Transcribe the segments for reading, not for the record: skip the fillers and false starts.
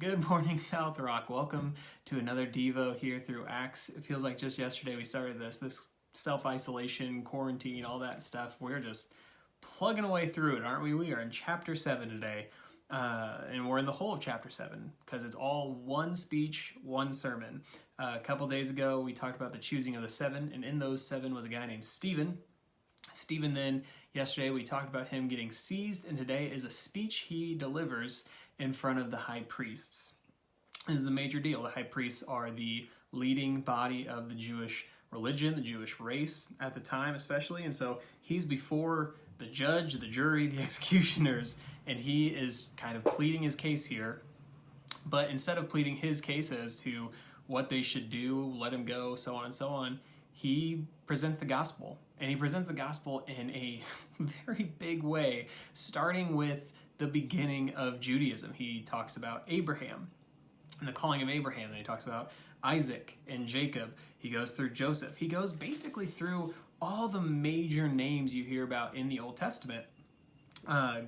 Good morning, South Rock. Welcome to another Devo here through Acts. It feels like just yesterday we started this self-isolation, quarantine, all that stuff. We're just plugging away through it, aren't we? We are in chapter 7 today, and we're in the whole of chapter 7 because it's all one speech, one sermon. A couple days ago, we talked about the choosing of the 7, and in those 7 was a guy named Stephen. Stephen then, yesterday we talked about him getting seized, and today is a speech he delivers in front of the high priests. This is a major deal. The high priests are the leading body of the Jewish religion, the Jewish race at the time especially, and so he's before the judge, the jury, the executioners, and he is kind of pleading his case here. But instead of pleading his case as to what they should do, let him go, so on and so on, he presents the gospel. And he presents the gospel in a very big way, starting with the beginning of Judaism. He talks about Abraham and the calling of Abraham. Then he talks about Isaac and Jacob. He goes through Joseph. He goes basically through all the major names you hear about in the Old Testament.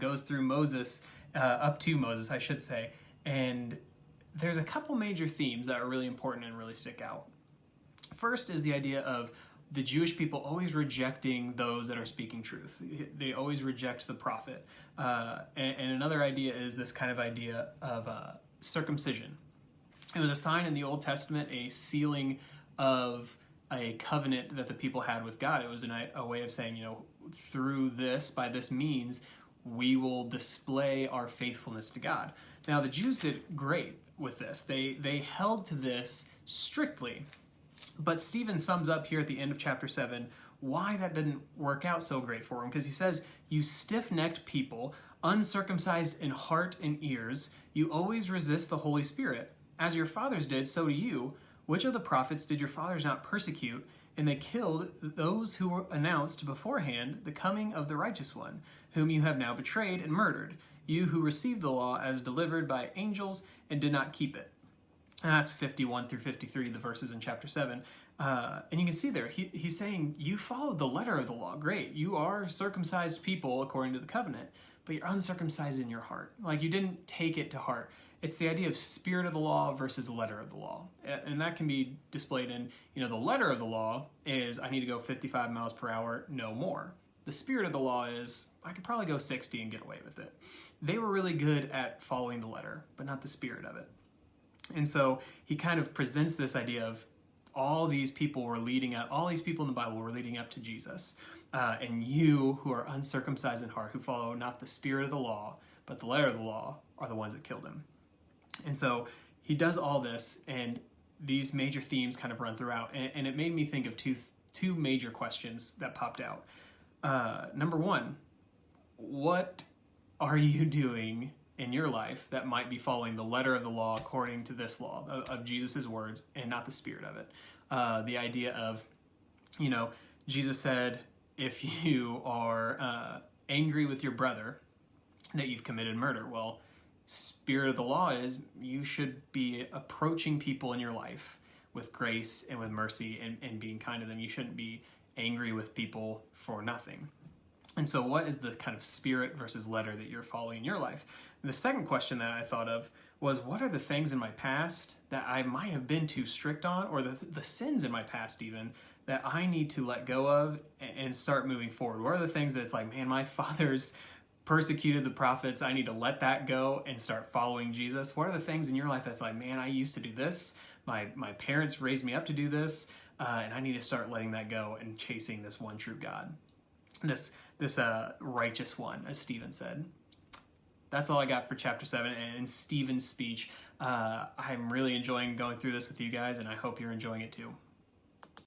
Goes through Moses, up to Moses, I should say. And there's a couple major themes that are really important and really stick out. First is the idea of the Jewish people always rejecting those that are speaking truth. They always reject the prophet. And another idea is this kind of idea of circumcision. It was a sign in the Old Testament, a sealing of a covenant that the people had with God. It was a way of saying, through this, by this means, we will display our faithfulness to God. Now, the Jews did great with this. They held to this strictly. But Stephen sums up here at the end of chapter 7 why that didn't work out so great for him, because he says, "You stiff-necked people, uncircumcised in heart and ears, you always resist the Holy Spirit. As your fathers did, so do you. Which of the prophets did your fathers not persecute? And they killed those who were announced beforehand the coming of the righteous one, whom you have now betrayed and murdered, you who received the law as delivered by angels and did not keep it." And that's 51 through 53, the verses in chapter 7. And you can see there, he's saying, you followed the letter of the law. Great. You are circumcised people according to the covenant, but you're uncircumcised in your heart. Like, you didn't take it to heart. It's the idea of spirit of the law versus the letter of the law. And that can be displayed in, the letter of the law is, I need to go 55 miles per hour, no more. The spirit of the law is, I could probably go 60 and get away with it. They were really good at following the letter, but not the spirit of it. And so he kind of presents this idea of all these people in the Bible were leading up to Jesus. And you who are uncircumcised in heart, who follow not the spirit of the law, but the letter of the law, are the ones that killed him. And so he does all this, and these major themes kind of run throughout. And it made me think of two major questions that popped out. Number one, what are you doing in your life that might be following the letter of the law according to this law of Jesus' words and not the spirit of it? The idea of, Jesus said, if you are angry with your brother, that you've committed murder. Well, spirit of the law is you should be approaching people in your life with grace and with mercy and being kind to them. You shouldn't be angry with people for nothing. And so what is the kind of spirit versus letter that you're following in your life? And the second question that I thought of was, what are the things in my past that I might have been too strict on, or the sins in my past even, that I need to let go of and start moving forward? What are the things that it's like, man, my fathers persecuted the prophets, I need to let that go and start following Jesus? What are the things in your life that's like, man, I used to do this, my parents raised me up to do this, and I need to start letting that go and chasing this one true God, this righteous one, as Stephen said. That's all I got for chapter 7 and Stephen's speech. I'm really enjoying going through this with you guys, and I hope you're enjoying it too.